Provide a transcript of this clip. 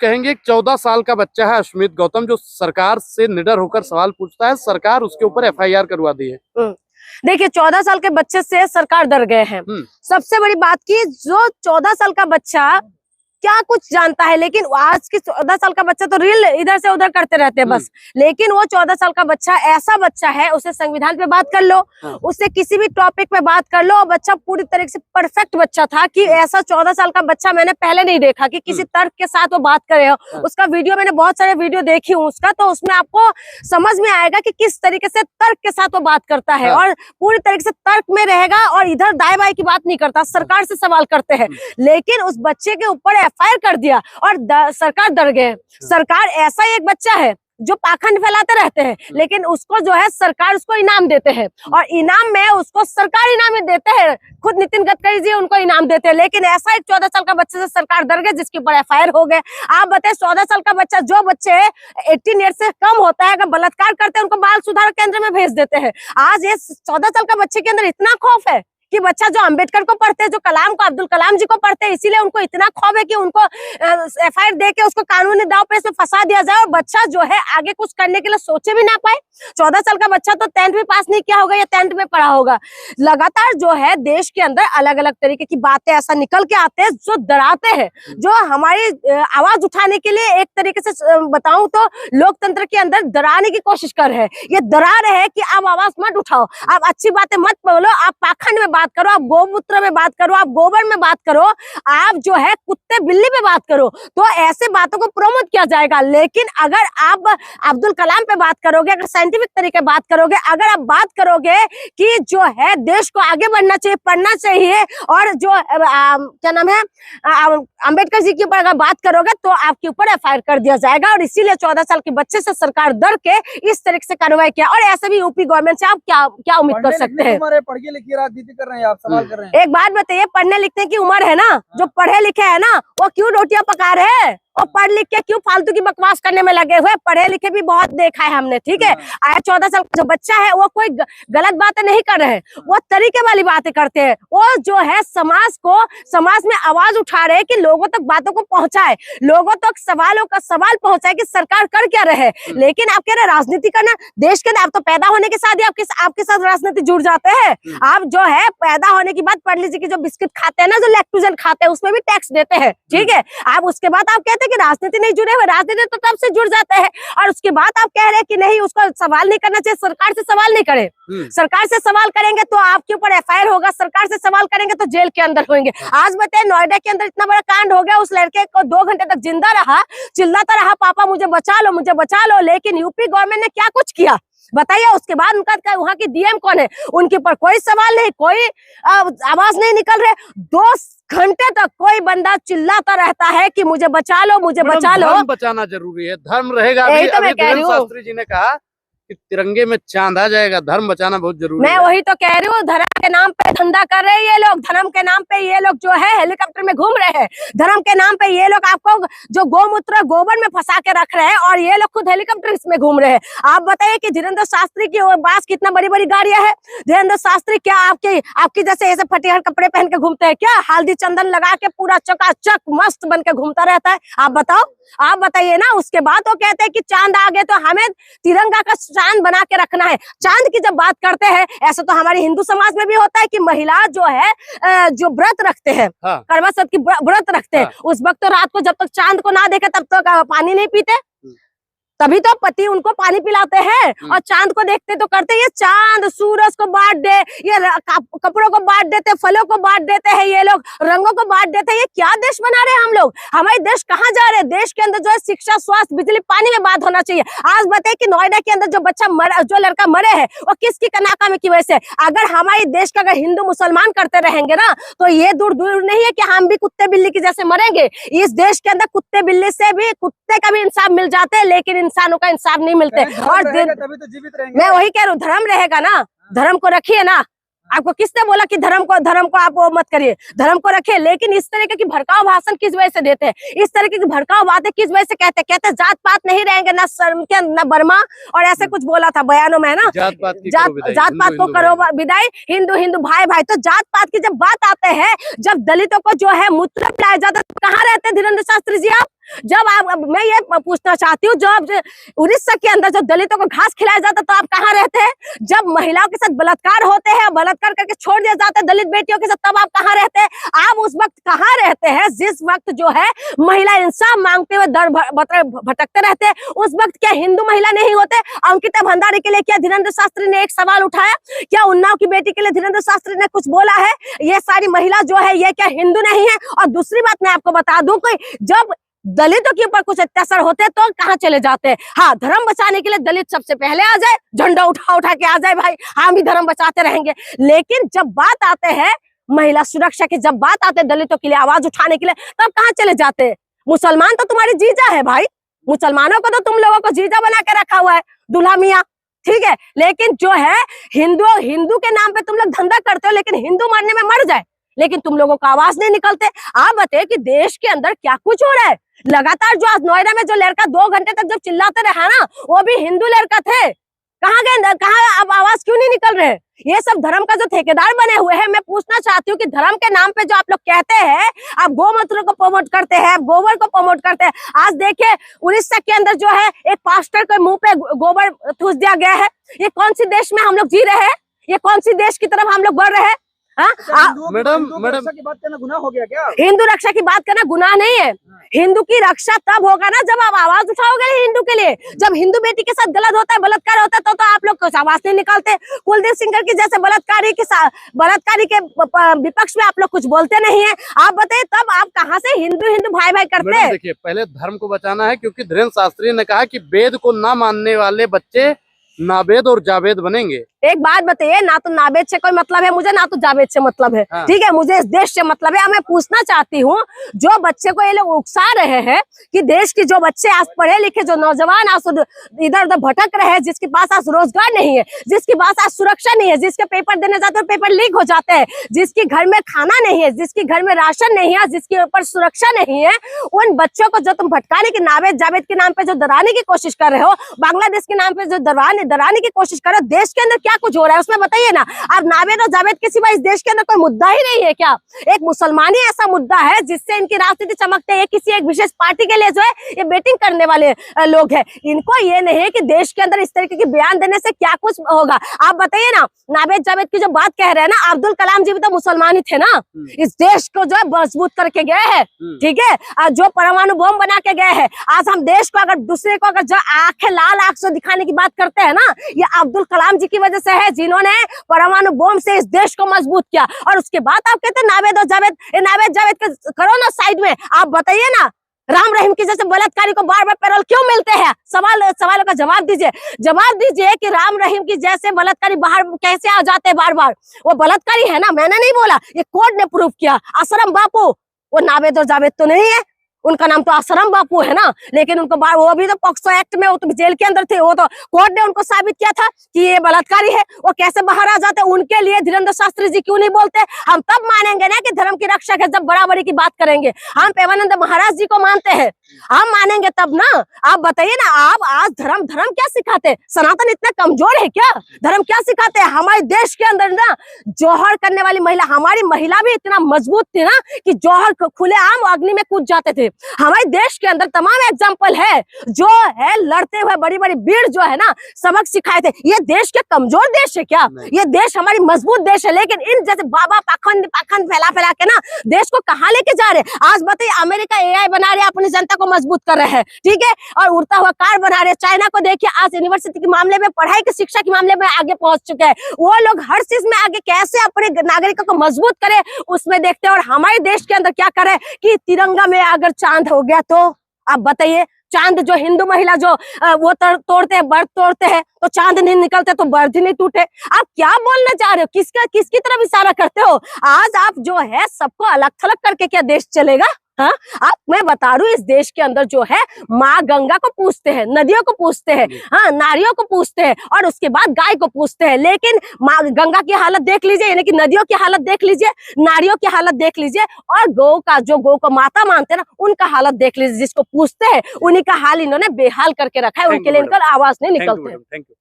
कहेंगे? एक 14 साल का बच्चा है अश्मित गौतम, जो सरकार से निडर होकर सवाल पूछता है, सरकार उसके ऊपर एफआईआर करवा दी है। देखिए 14 साल के बच्चे से सरकार डर गए हैं। सबसे बड़ी बात की जो 14 साल का बच्चा क्या कुछ जानता है, लेकिन आज के 14 साल का बच्चा तो रील इधर से उधर करते रहते हैं बस। लेकिन वो 14 साल का बच्चा ऐसा बच्चा है, उसे संविधान पे बात कर लो, उससे किसी भी टॉपिक पे बात कर लो, बच्चा पूरी तरीके से परफेक्ट बच्चा था कि ऐसा 14 साल का बच्चा मैंने पहले नहीं देखा कि किसी तर्क के साथ वो बात करे हो। उसका वीडियो मैंने बहुत सारे वीडियो देखी हूँ उसका, तो उसमें आपको समझ में आएगा कि किस तरीके से तर्क के साथ वो बात करता है और पूरी तरीके से तर्क में रहेगा और इधर दाएं बाएं की बात नहीं करता, सरकार से सवाल करते हैं। लेकिन उस बच्चे के ऊपर फायर कर दिया और सरकार डर गए। सरकार ऐसा एक बच्चा है जो पाखंड फैलाते रहते हैं, लेकिन उसको जो है सरकार उसको इनाम देते हैं और इनाम में उसको सरकार इनाम देते हैं। खुद नितिन गडकरी जी उनको इनाम देते हैं, लेकिन ऐसा एक 14 साल का बच्चे से सरकार डर गई जिसके ऊपर एफआईआर हो गए। आप बताएं 14 साल का बच्चा, जो बच्चे 18 ईयर से कम होता है, अगर बलात्कार करते हैं उनको बाल सुधार केंद्र में भेज देते हैं। आज ये 14 साल का बच्चे के अंदर इतना खौफ है कि बच्चा जो अंबेडकर को पढ़ते हैं, जो कलाम को, अब्दुल कलाम जी को पढ़ते हैं, इसीलिए उनको इतना खौफ है कि उनको एफआईआर दे के उसको कानूनी दाव पे फंसा दिया जाए और बच्चा जो है आगे कुछ करने के लिए सोचे भी ना पाए। 14 साल का बच्चा तो 10th भी पास नहीं किया होगा या 10th में पढ़ा होगा। लगातार जो है देश के अंदर अलग अलग तरीके की बातें ऐसा निकल के आते हैं जो डराते हैं, जो हमारी आवाज उठाने के लिए एक तरीके से बताऊं तो लोकतंत्र के अंदर डराने की कोशिश कर रहे हैं। ये डरा रहे हैं कि आप आवाज मत उठाओ, आप अच्छी बातें मत बोलो, आप पाखंड में बात करो, आप गोमूत्र में बात करो, आप गोबर में बात करो, आप जो है कुत्ते बिल्ली पे बात करो, तो ऐसे बातों को प्रमोट किया जाएगा। लेकिन अगर आप अब्दुल कलाम पे बात करोगे, अगर साइंटिफिक तरीके बात करोगे, अगर आप बात करोगे कि जो है देश को आगे बढ़ना चाहिए, पढ़ना चाहिए और जो क्या नाम है अंबेडकर जी के ऊपर अगर बात करोगे तो आपके ऊपर एफआईआर कर दिया जाएगा। और इसीलिए 14 साल के बच्चे से सरकार डर के इस तरीके से कार्रवाई किया। और ऐसे भी यूपी गवर्नमेंट से आप क्या उम्मीद कर सकते हैं? पढ़े लिखे राजनीति कर रहे हैं, आप सवाल कर रहे हैं। एक बात बताइए, पढ़ने लिखने की उम्र है ना, जो पढ़े लिखे है ना वो क्यों रोटियां पका रहे हैं और पढ़ लिख के क्यों फालतू की बकवास करने में लगे हुए? पढ़े लिखे भी बहुत देखा है हमने, ठीक है। आया 14 साल का जो बच्चा है वो कोई गलत बातें नहीं कर रहे हैं, वो तरीके वाली बातें करते हैं। वो जो है समाज में आवाज उठा रहे हैं कि लोगों तक बातों को पहुंचाए, लोगों तक सवालों का सवाल पहुंचाए कि सरकार कर क्या रहे। लेकिन आप कह रहे राजनीति करना, देश के अंदर आप तो पैदा होने के साथ ही आपके साथ राजनीति जुड़ जाते हैं। आप जो है पैदा होने के बाद पढ़ लीजिए कि जो बिस्किट खाते हैं ना, जो लैक्टोजन खाते हैं, उसमें भी टैक्स देते हैं, ठीक है। आप उसके बाद आप कहते हैं कि राजनीति नहीं जुड़े हुए, राजनीति तो तब से जुड़ जाते हैं। और उसके बाद आप कह रहे हैं कि नहीं, उसको सवाल नहीं करना चाहिए, सरकार से सवाल नहीं करें। सरकार से सवाल करेंगे तो आपके ऊपर एफआईआर होगा, सरकार से सवाल करेंगे तो जेल के अंदर होंगे। आज बताए नोएडा के अंदर इतना बड़ा कांड हो गया, उस लड़के को 2 घंटे तक जिंदा रहा, चिल्लाता रहा पापा मुझे बचा लो, मुझे बचा लो। लेकिन यूपी गवर्नमेंट ने क्या कुछ किया बताइए? उसके बाद उनका वहाँ की डीएम कौन है, उनके ऊपर कोई सवाल नहीं, कोई आवाज नहीं निकल रहे। 2 घंटे तक कोई बंदा चिल्लाता रहता है कि मुझे बचा लो, मुझे बचा लो। धर्म बचाना जरूरी है, धर्म रहेगा। यही तो मैं कह रही हूँ। शास्त्री जी ने कहा कि तिरंगे में चांद आ जाएगा, धर्म बचाना बहुत जरूरी है। मैं वही तो कह रही हूँ, धर्म के नाम पे धंधा कर रहे हैं ये लोग, धर्म के नाम पे ये लोग जो है हेलीकॉप्टर में घूम रहे हैं, धर्म के नाम पे ये लोग आपको जो गोमूत्र गोबर में फंसा के रख रहे हैं और ये लोग खुद हेलीकॉप्टर में घूम रहे हैं। आप बताइए कि धीरेन्द्र शास्त्री की पास कितना बड़ी बड़ी गाड़ियां हैं। धीरेन्द्र शास्त्री क्या आपकी जैसे ऐसे फटीहर कपड़े पहन के घूमते हैं क्या? हल्दी चंदन लगा के पूरा चकाचक मस्त बन के घूमता रहता है। आप बताओ, आप बताइए ना। उसके बाद वो कहते हैं कि चांद आ गए तो हमें तिरंगा का चांद बना के रखना है। चांद की जब बात करते हैं, ऐसा तो हमारे हिंदू समाज में भी होता है कि महिला जो है जो व्रत रखते हैं, करवा चौथ की व्रत रखते हैं, उस वक्त तो रात को जब तक चांद को ना देखे तब तक पानी नहीं पीते, तभी तो पति उनको पानी पिलाते हैं। और चांद को देखते तो करते, ये चांद सूरज को बांट दे, ये कपड़ों को बांट देते, फलों को बांट देते हैं, ये लोग रंगों को बांट देते हैं। ये क्या देश बना रहे हैं हम लोग? हमारे देश कहाँ जा रहे हैं? देश के अंदर जो है शिक्षा, स्वास्थ्य, बिजली, पानी में बात होना चाहिए। आज बताइए कि नोएडा के अंदर जो लड़का मरे है वो किसकी नाकामी की वजह से? अगर हमारे देश का अगर हिंदू मुसलमान करते रहेंगे ना तो ये दूर नहीं है कि हम भी कुत्ते बिल्ली की जैसे मरेंगे। इस देश के अंदर कुत्ते बिल्ली से भी, कुत्ते का भी इंसाफ मिल जाते हैं, लेकिन इंसानों का इंसाफ नहीं मिलते। और तभी तो जीवित रहेंगे। मैं वही कह रहा हूँ, धर्म रहेगा ना, धर्म को रखिए ना। आपको किसने बोला कि धर्म को आप वो मत करिए? धर्म को रखिए। लेकिन इस तरीके की भड़काऊ भाषण किस वजह से देते हैं? इस तरीके की भड़काऊ बातें किस वजह से कहते जात पात नहीं रहेंगे, ना शर्म के ना बर्मा, और ऐसे कुछ बोला था बयानों में ना, जात पात को करो विदाई, हिंदू भाई। तो जात पात की जब बात आते हैं, जब दलितों को जो है मूत्र पिलाया जाता है, तो कहाँ रहते हैं धीरेन्द्र शास्त्री जी आप? जब आप, मैं ये पूछना चाहती हूँ, जब उड़ीसा के अंदर जब दलितों को घास खिलाया जाता तो आप कहाँ रहते हैं? जब महिलाओं के साथ बलात्कार होते हैं, बलात्कार करके छोड़ दिया जाता है दलित बेटियों के साथ, तब आप कहाँ रहते हैं? आप उस वक्त कहाँ रहते हैं जिस वक्त जो है महिला इंसाफ मांगते हुए दर भटकते रहते हैं? उस वक्त क्या हिंदू महिला नहीं होते? अंकिता भंडारी के लिए क्या धीरेन्द्र शास्त्री ने एक सवाल उठाया? क्या उन्नाव की बेटी के लिए धीरेन्द्र शास्त्री ने कुछ बोला है? ये सारी महिला जो है ये क्या हिंदू नहीं है? और दूसरी बात मैं आपको बता दूं कि जब दलितों के ऊपर कुछ अत्याचार होते हैं तो कहाँ चले जाते हैं? हाँ, धर्म बचाने के लिए दलित सबसे पहले आ जाए, झंडा उठा उठा के आ जाए, भाई हम भी धर्म बचाते रहेंगे। लेकिन जब बात आते हैं महिला सुरक्षा की, जब बात आते हैं दलितों के लिए आवाज उठाने के लिए, तब कहाँ चले जाते हैं? मुसलमान तो तुम्हारी जीजा है भाई, मुसलमानों को तो तुम लोगों को जीजा बना के रखा हुआ है, दुल्हा मियाँ, ठीक है। लेकिन जो है हिंदू के नाम पे तुम लोग धंधा करते हो, लेकिन हिंदू मरने में मर जाए, लेकिन तुम लोगों का आवाज नहीं निकलते। आप बताइए कि देश के अंदर क्या कुछ हो रहा है? लगातार जो आज नोएडा में जो लड़का 2 घंटे तक जब चिल्लाते रहा ना, वो भी हिंदू लड़का थे। कहाँ गए? कहाँ अब आवाज क्यों नहीं निकल रहे? ये सब धर्म का जो ठेकेदार बने हुए हैं। मैं पूछना चाहती हूँ कि धर्म के नाम पे जो आप लोग कहते हैं, आप गोमूत्र को प्रमोट करते हैं, आप गोबर को प्रमोट करते हैं। आज देखिए उड़ीसा के अंदर जो है एक पास्टर के मुंह पे गोबर ठूस दिया गया है। ये कौन सी देश में हम लोग जी रहे हैं? ये कौन सी देश की तरफ हम लोग बढ़ रहे हैं? मैडम की बात करना गुनाह हो गया क्या? हिंदू रक्षा की बात करना गुनाह नहीं है। हिंदू की रक्षा तब होगा ना जब आप आवाज उठाओगे हिंदू के लिए। जब हिंदू बेटी के साथ गलत होता है, बलात्कार होता है, तो आप लोग कुछ आवाज नहीं निकालते। कुलदीप सिंगर की जैसे बलात्कारी के विपक्ष में आप लोग कुछ बोलते नहीं है। आप बताइए तब आप कहाँ से हिंदू भाई भाई करते हैं? देखिए, पहले धर्म को बचाना है, क्योंकि धीरेन्द्र शास्त्री ने कहा कि वेद को ना मानने वाले बच्चे नावेद और जावेद बनेंगे। एक बात बताइए, ना तो नावेद से कोई मतलब है मुझे, ना तो जावेद से मतलब है। हाँ। ठीक है, मुझे इस देश से मतलब है। मैं पूछना चाहती हूँ, जो बच्चे को ये लोग उकसा रहे हैं कि देश की जो बच्चे आज पढ़े लिखे, जो नौजवान आज इधर उधर भटक रहे हैं, जिसके पास आज रोजगार नहीं है, जिसके पास आज सुरक्षा नहीं है, जिसके पेपर देने जाते हैं पेपर लीक हो जाते हैं, जिसके घर में खाना नहीं है, जिसके घर में राशन नहीं है, जिसके ऊपर सुरक्षा नहीं है, उन बच्चों को जो तुम भटकाने के नावेद जावेद के नाम पे जो डराने की कोशिश कर रहे हो, बांग्लादेश के नाम पे जो डराने की कोशिश कर रहे हो, देश के अंदर क्या कुछ हो रहा है उसमें बताइए ना। अब नावेद और जावेद के सिवा इस देश के अंदर कोई मुद्दा ही नहीं है क्या? एक मुसलमानी ऐसा मुद्दा है जिससे इनकी राजनीति चमकते है। किसी एक विशेष पार्टी के लिए जो है ये बेटिंग करने वाले लोग हैं। इनको ये नहीं है कि देश के अंदर इस तरीके की बयान देने से क्या कुछ होगा। आप बताइए ना, नावेद जावेद की जो बात कह रहे हैं ना, अब्दुल कलाम जी भी तो मुसलमान ही थे ना। इस देश को जो है मजबूत करके गए हैं, ठीक है, जो परमाणु बम बना के गए हैं। आज हम देश को अगर दूसरे को अगर जो आंखें लाल आंख से दिखाने की बात करते हैं ना, ये अब्दुल कलाम जी की वजह से है, जिन्होंने परमाणु बम से इस देश को मजबूत किया। और उसके बाद आप कहते हैं नावेद और जावेद, नावेद जावेद के करो ना साइड में। आप बताइए ना, राम रहीम की जैसे बलात्कारी को बार बार पैरोल क्यों मिलते हैं? सवालों का जवाब दीजिए कि राम रहीम की जैसे बलात्कारी बाहर कैसे आ जाते हैं बार बार? वो बलात्कारी है ना, मैंने नहीं बोला, ये कोर्ट ने प्रूव किया। आसरम बापू, वो नावेद और जावेद तो नहीं है, उनका नाम तो आसरम बापू है ना। लेकिन उनको वो भी तो पॉक्सो एक्ट में, वो तो जेल के अंदर थे। वो तो कोर्ट ने उनको साबित किया था कि ये बलात्कारी है। वो कैसे बाहर आ जाते? उनके लिए धीरेन्द्र शास्त्री जी क्यों नहीं बोलते? हम तब मानेंगे ना कि धर्म की रक्षा है, जब बराबरी की बात करेंगे। हम प्रेमानंद महाराज जी को मानते हैं, हम मानेंगे तब ना। आप बताइए ना, आप आज धर्म क्या सिखाते? सनातन इतना कमजोर है क्या? धर्म क्या सिखाते हैं? हमारे देश के अंदर ना जौहर करने वाली महिला, हमारी महिला भी इतना मजबूत थी ना कि जौहर खुले आम अग्नि में कूद जाते थे। हमारे देश के अंदर तमाम एग्जाम्पल है, जो है लड़ते हुए बड़ी बड़ी वीर जो है ना सबक सिखाए थे। ये देश के कमजोर देश है क्या? ये देश हमारी मजबूत देश है। लेकिन इन जैसे बाबा पाखंड फैला के ना देश को कहाँ लेके जा रहे? आज बताइए, अमेरिका AI बना रहे, अपनी जनता को मजबूत कर रहे हैं, ठीक है, और उड़ता हुआ कार बना रहे। चाइना को देखिए, आज यूनिवर्सिटी के मामले में, पढ़ाई की शिक्षा के मामले में आगे पहुंच चुके हैं। वो लोग हर चीज में आगे कैसे अपने नागरिकों को मजबूत करे उसमें देखते हैं। और हमारे देश के अंदर क्या करे कि तिरंगा में अगर चांद हो गया तो आप बताइए, चांद जो हिंदू महिला जो वो तोड़ते हैं, व्रत तोड़ते हैं, तो चांद नहीं निकलते तो व्रत ही नहीं टूटे। आप क्या बोलना चाह रहे हो? किसकी तरफ इशारा करते हो? आज आप जो है सबको अलग थलग करके क्या देश चलेगा? हाँ, आप मैं बता रही हूँ, इस देश के अंदर जो है माँ गंगा को पूछते हैं, नदियों को पूछते हैं, हाँ, नारियों को पूछते हैं, और उसके बाद गाय को पूछते हैं। लेकिन माँ गंगा की हालत देख लीजिए, यानी कि नदियों की हालत देख लीजिए, नारियों की हालत देख लीजिए, और गौ को माता मानते हैं ना, उनका हालत देख लीजिए। जिसको पूछते हैं उन्हीं का हाल इन्होंने बेहाल करके रखा है, उनके लिए इनका आवाज नहीं निकलते।